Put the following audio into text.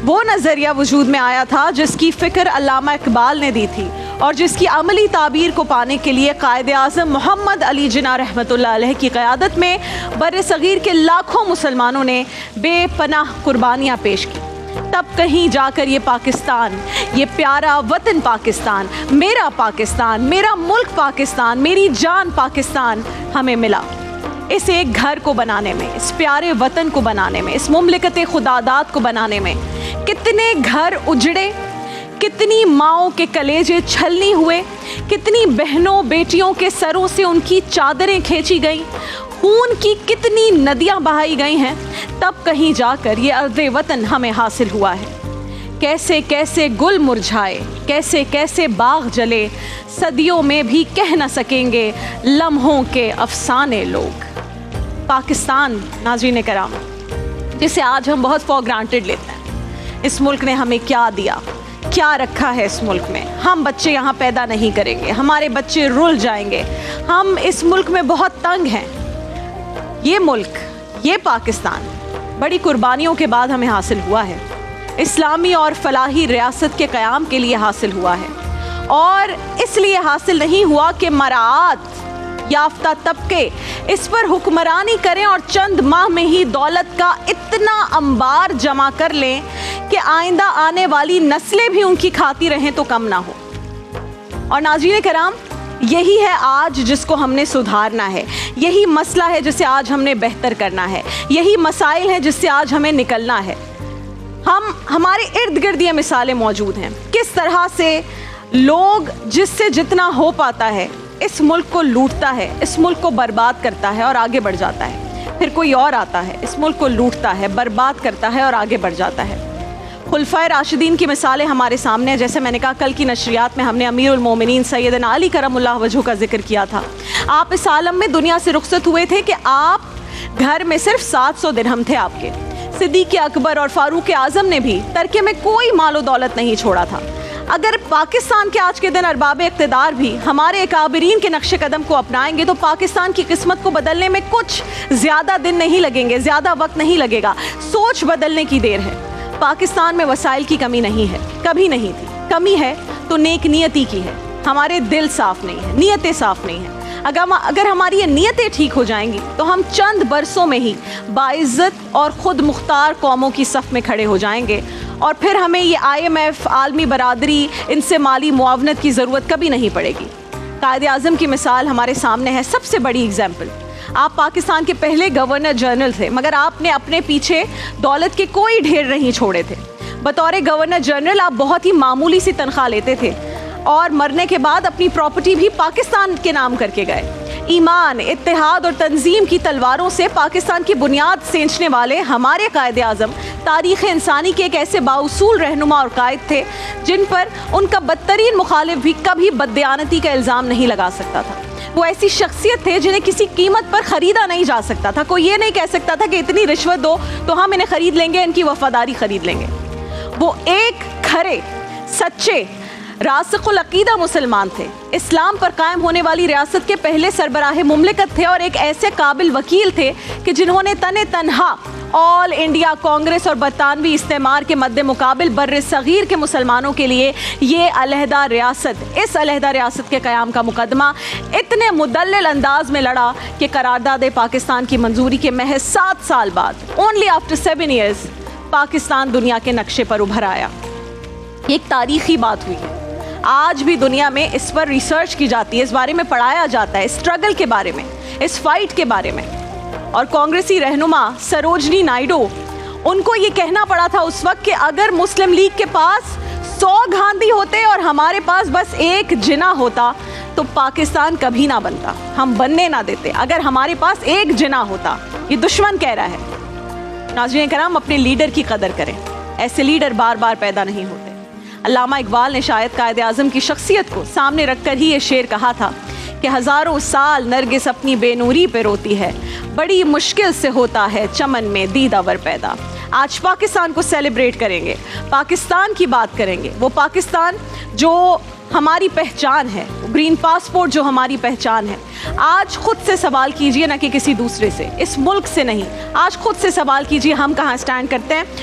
वो नज़रिया वजूद में आया था जिसकी फ़िक्र अल्लामा इकबाल ने दी थी और जिसकी अमली ताबीर को पाने के लिए कायद आज़म मोहम्मद अली जिन्ना रहमतुल्लाह अलैह की क़यादत में बर सग़ीर के लाखों मुसलमानों ने बेपनाह कुर्बानियाँ पेश की। तब कहीं जाकर ये पाकिस्तान, ये प्यारा वतन पाकिस्तान, मेरा मुल्क पाकिस्तान, मेरी जान पाकिस्तान हमें मिला। इस एक घर को बनाने में, इस प्यारे वतन को बनाने में, इस मुमलिकत खुदादात को बनाने में कितने घर उजड़े, कितनी माँओं के कलेजे छलनी हुए, कितनी बहनों बेटियों के सरों से उनकी चादरें खींची गईं, खून की कितनी नदियाँ बहाई गई हैं, तब कहीं जाकर ये अर्ज़े वतन हमें हासिल हुआ है। कैसे कैसे गुल मुरझाए, कैसे कैसे बाग जले, सदियों में भी कह न सकेंगे लम्हों के अफसाने लोग। पाकिस्तान नाज़रीन कराम, जिसे आज हम बहुत फॉर ग्रांटेड लेते हैं, इस मुल्क ने हमें क्या दिया, क्या रखा है इस मुल्क में। हम बच्चे यहाँ पैदा नहीं करेंगे, हमारे बच्चे रुल जाएंगे। हम इस मुल्क में बहुत तंग हैं। ये मुल्क, ये पाकिस्तान बड़ी कुर्बानियों के बाद हमें हासिल हुआ है। इस्लामी और फलाही रियासत के क़याम के लिए हासिल हुआ है, और इसलिए हासिल नहीं हुआ कि मराआत याफ्ता तबके इस पर हुक्मरानी करें और चंद माह में ही दौलत का इतना अंबार जमा कर लें कि आइंदा आने वाली नस्लें भी उनकी खाती रहें तो कम ना हो। और नाज़रीन कराम, यही है आज जिसको हमने सुधारना है, यही मसला है जिसे आज हमने बेहतर करना है, यही मसाइल है जिससे आज हमें निकलना है। हमारे इर्द गिर्द ये मिसालें मौजूद हैं, किस तरह से लोग जिससे जितना हो पाता है इस मुल्क को लूटता है, इस मुल्क को बर्बाद करता है और आगे बढ़ जाता है। फिर कोई और आता है, इस मुल्क को लूटता है, बर्बाद करता है और आगे बढ़ जाता है। खुलफाए राशिदीन की मिसालें हमारे सामने हैं। जैसे मैंने कहा, कल की नशरियात में हमने अमीरुल मोमिनीन सैयदना अली करमुल्लाह वजहू का जिक्र किया था। आप इस आलम में दुनिया से रुखसत हुए थे कि आप घर में सिर्फ 700 दिरहम थे आपके। सिद्दीक़ अकबर और फ़ारूक आज़म ने भी तरके में कोई मालो दौलत नहीं छोड़ा था। अगर पाकिस्तान के आज के दिन अरबाब इक़्तिदार भी हमारे अकाबरीन के नक्शे कदम को अपनाएंगे तो पाकिस्तान की किस्मत को बदलने में कुछ ज़्यादा दिन नहीं लगेंगे, ज़्यादा वक्त नहीं लगेगा। सोच बदलने की देर है। पाकिस्तान में वसाइल की कमी नहीं है, कभी नहीं थी। कमी है तो नेक नियती की है। हमारे दिल साफ़ नहीं है, नीयतें साफ़ नहीं हैं। अगर हमारी ये नीयतें ठीक हो जाएंगी तो हम चंद बरसों में ही बाइज़्ज़त और ख़ुद मुख्तार कौमों की सफ़ में खड़े हो जाएंगे, और फिर हमें ये IMF, आलमी बरादरी, इनसे माली मुआवनत की ज़रूरत कभी नहीं पड़ेगी। कायद आज़म की मिसाल हमारे सामने है, सबसे बड़ी एग्जाम्पल। आप पाकिस्तान के पहले गवर्नर जनरल थे, मगर आपने अपने पीछे दौलत के कोई ढेर नहीं छोड़े थे। बतौर गवर्नर जनरल आप बहुत ही मामूली सी तनख्वाह लेते थे, और मरने के बाद अपनी प्रॉपर्टी भी पाकिस्तान के नाम करके गए। ईमान, इत्तेहाद और तंजीम की तलवारों से पाकिस्तान की बुनियाद सेंचने वाले हमारे कायद आज़म तारीख़ इंसानी के एक ऐसे बाउसूल रहनुमा और कायद थे जिन पर उनका बदतरीन मुखालिफ भी कभी बददियानती का इल्ज़ाम नहीं लगा सकता था। वो ऐसी शख्सियत थे जिन्हें किसी कीमत पर ख़रीदा नहीं जा सकता था। कोई ये नहीं कह सकता था कि इतनी रिश्वत दो तो हम इन्हें ख़रीद लेंगे, इनकी वफ़ादारी ख़रीद लेंगे। वो एक खरे, सच्चे, रासिखुल अकीदा मुसलमान थे। इस्लाम पर कायम होने वाली रियासत के पहले सरबराह मुमलिकत थे, और एक ऐसे काबिल वकील थे कि जिन्होंने तने तनहा ऑल इंडिया कांग्रेस और बरतानवी इस्तेमार के मद्दे मुकाबिल बर्र सग़ीर के मुसलमानों के लिए ये अलहदा रियासत, इस अलहदा रियासत के क़याम का मुकदमा इतने मुदल्लिल अंदाज में लड़ा कि करारदाद पाकिस्तान की मंजूरी के महज 7 साल बाद, ओनली आफ्टर 7 years, पाकिस्तान दुनिया के नक्शे पर उभर आया। एक तारीख़ी बात हुई है। आज भी दुनिया में इस पर रिसर्च की जाती है, इस बारे में पढ़ाया जाता है, स्ट्रगल के बारे में, इस फाइट के बारे में। और कांग्रेसी रहनुमा सरोजनी नायडू, उनको ये कहना पड़ा था उस वक्त कि अगर मुस्लिम लीग के पास 100 गांधी होते और हमारे पास बस एक जिन्ना होता तो पाकिस्तान कभी ना बनता, हम बनने ना देते। अगर हमारे पास एक जिन्ना होता, ये दुश्मन कह रहा है। नाज़रीन कराम, अपने लीडर की कदर करें, ऐसे लीडर बार बार पैदा नहीं होते। अल्लामा इकबाल ने शायद कायद आज़म की शख्सियत को सामने रखकर ही ये शेर कहा था कि हज़ारों साल नरगिस अपनी बेनूरी पे रोती है, बड़ी मुश्किल से होता है चमन में दीदावर पैदा। आज पाकिस्तान को सेलिब्रेट करेंगे, पाकिस्तान की बात करेंगे, वो पाकिस्तान जो हमारी पहचान है, ग्रीन पासपोर्ट जो हमारी पहचान है। आज खुद से सवाल कीजिए, ना कि किसी दूसरे से, इस मुल्क से नहीं। आज खुद से सवाल कीजिए हम कहाँ स्टैंड करते हैं।